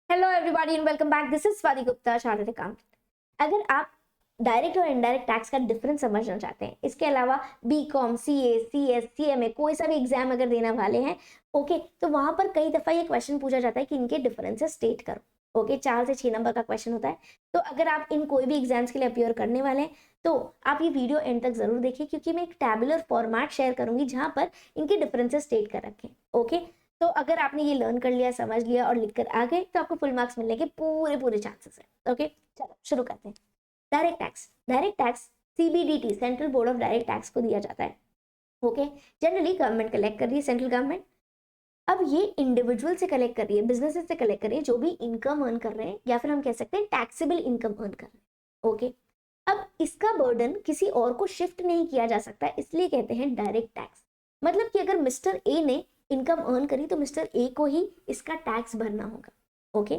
Hello everybody and welcome back. This is Swati Gupta, chartered accountant. अगर आप direct और indirect tax का डिफरेंस समझना चाहते हैं, इसके अलावा बीकॉम, सीए, सीएस, सीएमए कोई सा भी एग्जाम अगर देने वाले हैं, ओके, तो वहां पर कई दफा ये क्वेश्चन पूछा जाता है कि इनके डिफरेंसेस स्टेट करो। ओके, 4 से 6 नंबर का क्वेश्चन होता है। तो अगर आप इन कोई भी एग्जाम्स के लिए अपियर करने वाले हैं तो आप ये वीडियो एंड तक जरूर देखिए, क्योंकि मैं एक टैबुलर फॉर्मेट शेयर करूंगी जहां पर इनके डिफरेंसेस स्टेट कर रखे हैं। ओके, तो अगर आपने ये लर्न कर लिया, समझ लिया और लिखकर आ गए तो आपको फुल मार्क्स मिलने के पूरे पूरे चांसेस है। ओके, चलो शुरू करते हैं। Direct tax CBDT, central board of direct tax को दिया जाता है। ओके, जनरली गवर्नमेंट कलेक्ट कर रही है, सेंट्रल गवर्नमेंट। अब ये इंडिविजुअल से कलेक्ट कर रही है, बिजनेसेस से कलेक्ट कर रही है, जो भी इनकम अर्न कर रहे हैं, या फिर हम कह सकते हैं टैक्सेबल इनकम अर्न कर रहे हैं। ओके, अब इसका बर्डन किसी और को शिफ्ट नहीं किया जा सकता, इसलिए कहते हैं डायरेक्ट टैक्स। मतलब कि अगर मिस्टर ए ने इनकम अर्न करी तो मिस्टर ए को ही इसका टैक्स भरना होगा। ओके,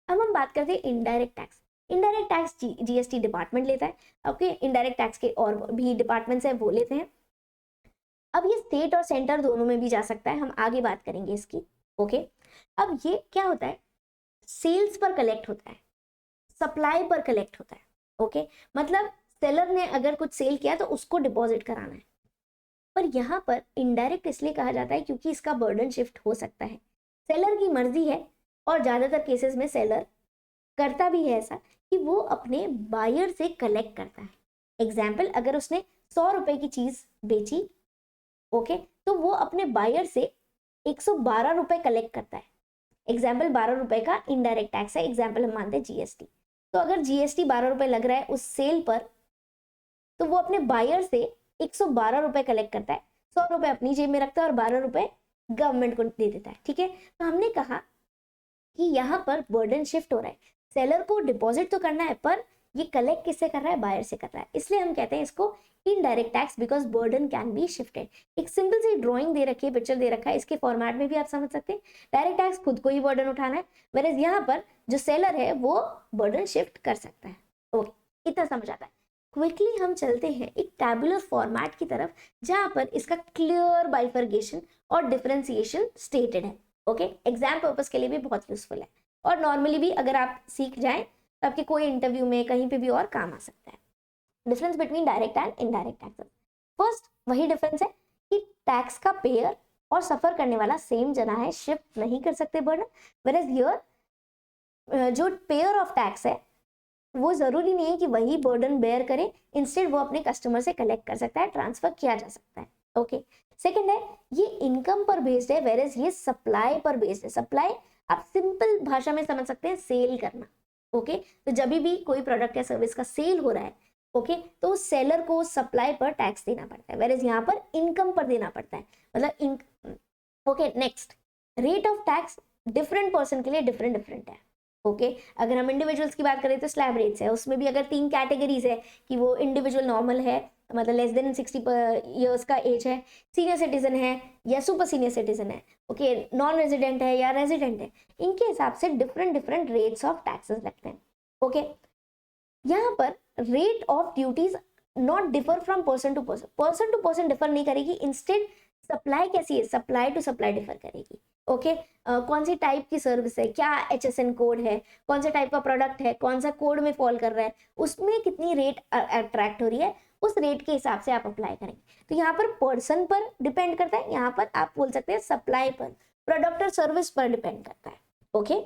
अब हम बात करते हैं indirect tax. Indirect tax GST department लेता है। ओके, इनडायरेक्ट टैक्स के और भी डिपार्टमेंट्स है, वो लेते हैं। अब ये स्टेट और सेंटर दोनों में भी जा सकता है, हम आगे बात करेंगे इसकी। ओके, अब ये क्या होता है, सेल्स पर कलेक्ट होता है, सप्लाई पर कलेक्ट होता है। ओके, मतलब सेलर ने अगर कुछ सेल किया तो उसको डिपॉजिट कराना है। पर यहाँ पर इनडायरेक्ट इसलिए कहा जाता है क्योंकि इसका बर्डन शिफ्ट हो सकता है, सेलर की मर्जी है। और ज्यादातर केसेस में सेलर करता भी है ऐसा कि वो अपने बायर से कलेक्ट करता है। एग्जाम्पल, अगर उसने 100 रुपए की चीज बेची, ओके, तो वो अपने बायर से 112 रुपए कलेक्ट करता है। एग्जाम्पल, 12 रुपए का इनडायरेक्ट टैक्स है। एग्जाम्पल हम मानते हैं जीएसटी। तो अगर जीएसटी 12 रुपए लग रहा है उस सेल पर, तो वो अपने बायर से 112 रुपए कलेक्ट करता है, 100 रुपए अपनी जेब में रखता है और 12 रुपए गवर्नमेंट को दे देता है। ठीक है, तो हमने कहा कि यहाँ पर बर्डन शिफ्ट हो रहा है, सेलर को डिपॉजिट तो करना है पर ये कलेक्ट किससे कर रहा है, बायर से कर रहा है। इसलिए हम कहते हैं इसको indirect tax, because burden can be shifted. एक सिंपल सी ड्राइंग दे रखी है, पिक्चर दे रखा है, इसके फॉर्मेट में भी आप समझ सकते हैं। डायरेक्ट टैक्स खुद को ही बर्डन उठाना है, वेयर यहाँ पर जो सेलर है वो बर्डन शिफ्ट कर सकता है। ओके, इतना समझ आता है। क्विकली हम चलते हैं एक टैबुलर फॉर्मेट की तरफ, जहां पर इसका क्लियर बाइफर्गेशन और डिफरेंशिएशन स्टेटेड है। ओके, एग्जाम पर्पस के लिए भी बहुत यूजफुल है, और नॉर्मली भी अगर आप सीख जाएं तो आपके कोई इंटरव्यू में कहीं पे भी और काम आ सकता है। Difference between direct and indirect taxes. First वही डिफरेंस है कि टैक्स का पेयर और सफर करने वाला सेम जना है, शिफ्ट नहीं कर सकते बर्डन। वेयर एज हियर जो पेयर ऑफ टैक्स है वो जरूरी नहीं है कि वही बर्डन बेयर करे, इंस्टेड वो अपने कस्टमर से कलेक्ट कर सकता है, ट्रांसफर किया जा सकता है। ओके, सेकंड है ये इनकम पर बेस्ड है, वेयर एज ये सप्लाई पर बेस्ड है। सप्लाई आप सिंपल भाषा में समझ सकते हैं, सेल करना। ओके, तो जब भी कोई प्रोडक्ट या सर्विस का सेल हो रहा है, ओके, तो सेलर को सप्लाई पर टैक्स देना पड़ता है, वेयर एज यहाँ पर इनकम पर देना पड़ता है, मतलब okay, next, rate of tax different person के लिए डिफरेंट डिफरेंट है। ओके, अगर हम इंडिविजुअल्स की बात करें तो स्लैब रेट्स है, उसमें भी अगर 3 कैटेगरीज है कि वो इंडिविजुअल नॉर्मल है, मतलब लेस देन 60 ईयर्स का एज है, सीनियर सिटीजन है या सुपर सीनियर सिटीजन है, ओके, नॉन रेजिडेंट है या रेजिडेंट है, इनके हिसाब से different different rates of taxes लगते हैं। ओके, यहाँ पर rate of duties not differ from person to person, person to person differ नहीं करेगी, इंस्टेड सप्लाई कैसी है, सप्लाई टू सप्लाई डिफर करेगी। ओके, कौन सी टाइप की सर्विस है, क्या HSN कोड है, कौन सा टाइप का प्रोडक्ट है, कौन सा कोड में फॉल कर रहा है, उसमें कितनी रेट अट्रैक्ट हो रही है, उस रेट के हिसाब से आप अप्लाई करेंगे। तो यहाँ पर पर्सन पर डिपेंड करता है, यहाँ पर आप बोल सकते हैं सप्लाई पर, प्रोडक्ट और सर्विस पर डिपेंड करता है। Okay,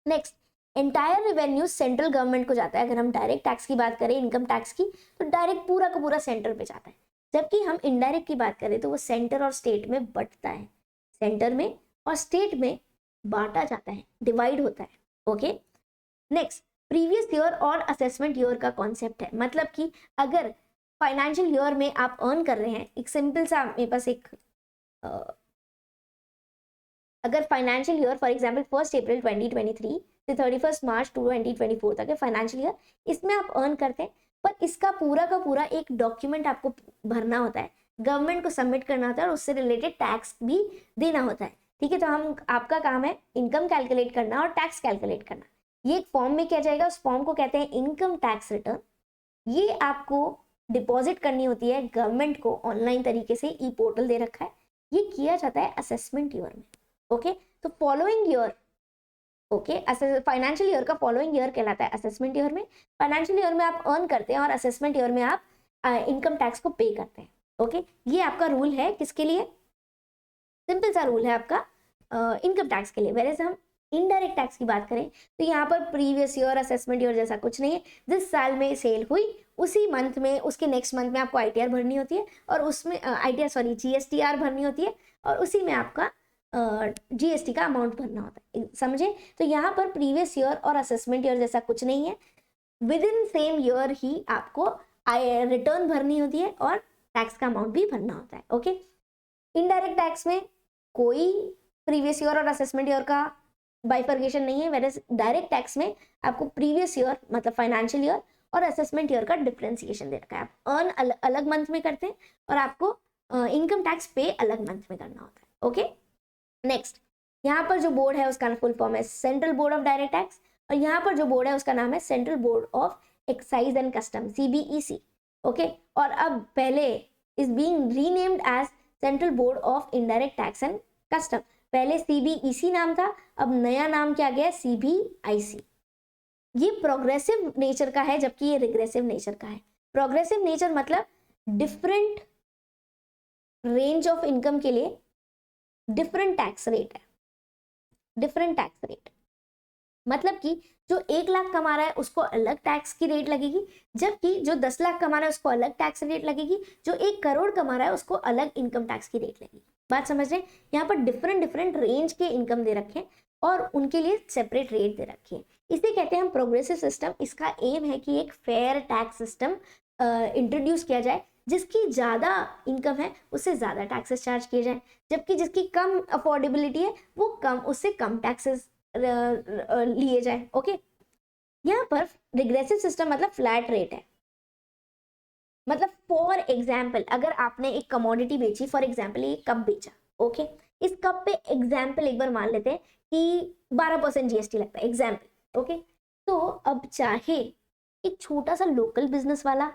next, entire revenue central government को जाता है। अगर हम डायरेक्ट टैक्स की बात करें, इनकम टैक्स की, तो डायरेक्ट पूरा का पूरा सेंटर पे जाता है। जबकि हम इनडायरेक्ट की बात करें तो वो सेंटर और स्टेट में बंटता है, सेंटर में और स्टेट में बांटा जाता है, डिवाइड होता है। ओके, नेक्स्ट, प्रीवियस ईयर और असेसमेंट ईयर का कॉन्सेप्ट है। मतलब कि अगर फाइनेंशियल ईयर में आप अर्न कर रहे हैं, एक सिंपल सा मेरे पास एक अगर फाइनेंशियल ईयर फॉर एग्जांपल 1 अप्रैल 2023 से 31 मार्च 2024 तक है फाइनेंशियल ईयर, इसमें आप अर्न करते हैं, पर इसका पूरा का पूरा एक डॉक्यूमेंट आपको भरना होता है, गवर्नमेंट को सबमिट करना होता है और उससे रिलेटेड टैक्स भी देना होता है। ठीक है, तो हम आपका काम है इनकम कैलकुलेट करना और टैक्स कैलकुलेट करना। ये एक फॉर्म में किया जाएगा, उस फॉर्म को कहते हैं इनकम टैक्स रिटर्न। ये आपको डिपॉजिट करनी होती है गवर्नमेंट को ऑनलाइन तरीके से, ई पोर्टल दे रखा है। ये किया जाता है असेसमेंट ईयर में। ओके, तो following year okay. Financial year का फॉलोइंग ईयर कहलाता है असेसमेंट ईयर में। फाइनेंशियल ईयर में आप अर्न करते हैं और असेसमेंट ईयर में आप इनकम टैक्स को पे करते हैं। ओके, ये आपका रूल है किसके लिए? सिंपल सा रूल है आपका इनकम टैक्स के लिए। वैसे हम इनडायरेक्ट टैक्स की बात करें तो यहाँ पर प्रीवियस ईयर असेसमेंट ईयर जैसा कुछ नहीं है। जिस साल में सेल हुई उसी मंथ में, उसके नेक्स्ट मंथ में आपको आईटीआर भरनी होती है और उसमें जीएसटीआर भरनी होती है और उसी में आपका जीएसटी का अमाउंट भरना होता है, समझे? तो यहाँ पर प्रीवियस ईयर और असेसमेंट ईयर जैसा कुछ नहीं है। विद इन सेम ईयर ही आपको रिटर्न भरनी होती है और टैक्स का अमाउंट भी भरना होता है। ओके, इनडायरेक्ट टैक्स में कोई प्रीवियस ईयर और असेसमेंट ईयर का बाइफर्केशन नहीं है। वेयर डायरेक्ट टैक्स में आपको प्रीवियस ईयर मतलब फाइनेंशियल ईयर और असेसमेंट ईयर का डिफरेंशिएशन दे रखा है। आप अर्न अलग मंथ में करते हैं और आपको इनकम टैक्स पे अलग मंथ में करना होता है। ओके, नेक्स्ट, यहाँ पर जो बोर्ड है उसका फुल फॉर्म है central board of direct tax और यहाँ पर जो बोर्ड है उसका नाम है central board of excise and custom, CBEC। Okay, और अब पहले is being renamed as central board of indirect tax and custom. पहले CBEC नाम था, अब नया नाम क्या गया? CBIC। ये प्रोग्रेसिव नेचर का है जबकि ये रिग्रेसिव नेचर का है। प्रोग्रेसिव नेचर मतलब डिफरेंट रेंज ऑफ इनकम के लिए डिफरेंट टैक्स रेट है। डिफरेंट टैक्स रेट मतलब कि जो 1 लाख कमा रहा है उसको अलग टैक्स की रेट लगेगी, जबकि जो 10 लाख कमा रहा है उसको अलग टैक्स रेट लगेगी, जो 1 करोड़ कमा रहा है उसको अलग इनकम टैक्स की रेट लगेगी। बात समझ रहे हैं? यहाँ पर डिफरेंट रेंज के इनकम दे रखे हैं और उनके लिए सेपरेट रेट दे रखे हैं। इसे कहते हैं हम प्रोग्रेसिव सिस्टम। इसका एम है कि एक फेयर टैक्स सिस्टम इंट्रोड्यूस किया जाए, जिसकी ज़्यादा इनकम है उससे ज़्यादा टैक्सेस चार्ज किए जाए, जबकि जिसकी कम अफोर्डेबिलिटी है वो उससे कम टैक्सेस लिए जाए। ओके, यहाँ पर रिग्रेसिव सिस्टम मतलब फ्लैट रेट है। मतलब फॉर एग्जाम्पल अगर आपने एक कमोडिटी बेची, फॉर एग्जाम्पल ये कप बेचा, ओके, इस कप पे एग्जाम्पल एक बार मान लेते हैं कि 12% जीएसटी लगता है, एग्जाम्पल। ओके, तो अब चाहे एक छोटा सा लोकल बिजनेस वाला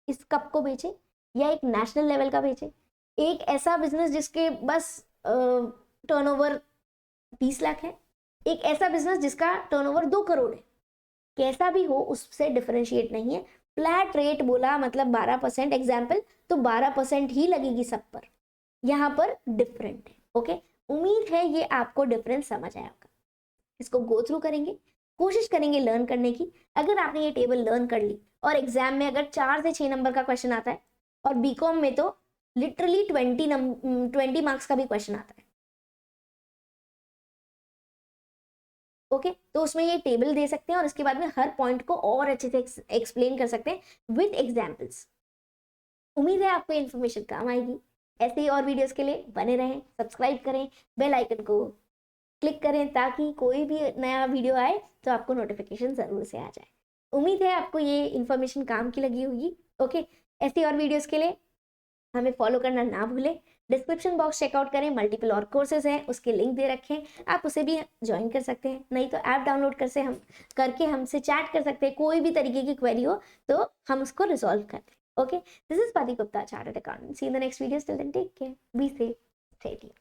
इस कप को बेचे या एक नेशनल लेवल का बेचे, एक ऐसा बिजनेस जिसके बस टर्नओवर 20 लाख है, एक ऐसा बिजनेस जिसका टर्नओवर 2 करोड़ है, कैसा भी हो उससे डिफरेंशिएट नहीं है। फ्लैट रेट बोला मतलब 12% एग्जाम्पल, तो 12% ही लगेगी सब पर, यहाँ पर डिफरेंट है। ओके, उम्मीद है ये आपको डिफरेंस समझ आया होगा। इसको गो थ्रू करेंगे, कोशिश करेंगे लर्न करने की। अगर आपने ये टेबल लर्न कर ली और एग्जाम में अगर 4 से 6 नंबर का क्वेश्चन आता है और बीकॉम में तो लिटरली 20 मार्क्स का भी क्वेश्चन आता है, ओके, तो उसमें ये टेबल दे सकते हैं और इसके बाद में हर पॉइंट को और अच्छे से एक्सप्लेन कर सकते हैं विद एग्जाम्पल्स। उम्मीद है आपको इन्फॉर्मेशन काम आएगी। ऐसे ही और वीडियोस के लिए बने रहें, सब्सक्राइब करें, बेल आइकन को क्लिक करें ताकि कोई भी नया वीडियो आए तो आपको नोटिफिकेशन जरूर से आ जाए। उम्मीद है आपको ये इन्फॉर्मेशन काम की लगी होगी। ओके, ऐसी और वीडियोस के लिए हमें फॉलो करना ना भूलें। डिस्क्रिप्शन बॉक्स चेकआउट करें, मल्टीपल और कोर्सेज हैं उसके लिंक दे रखे हैं, आप उसे भी ज्वाइन कर सकते हैं। नहीं तो ऐप डाउनलोड करके हमसे चैट कर सकते हैं। कोई भी तरीके की क्वेरी हो तो हम उसको रिजॉल्व करते हैं। Okay, this is Swati Gupta, chartered accountant. See in the next video, till then take care, be safe, stay tuned.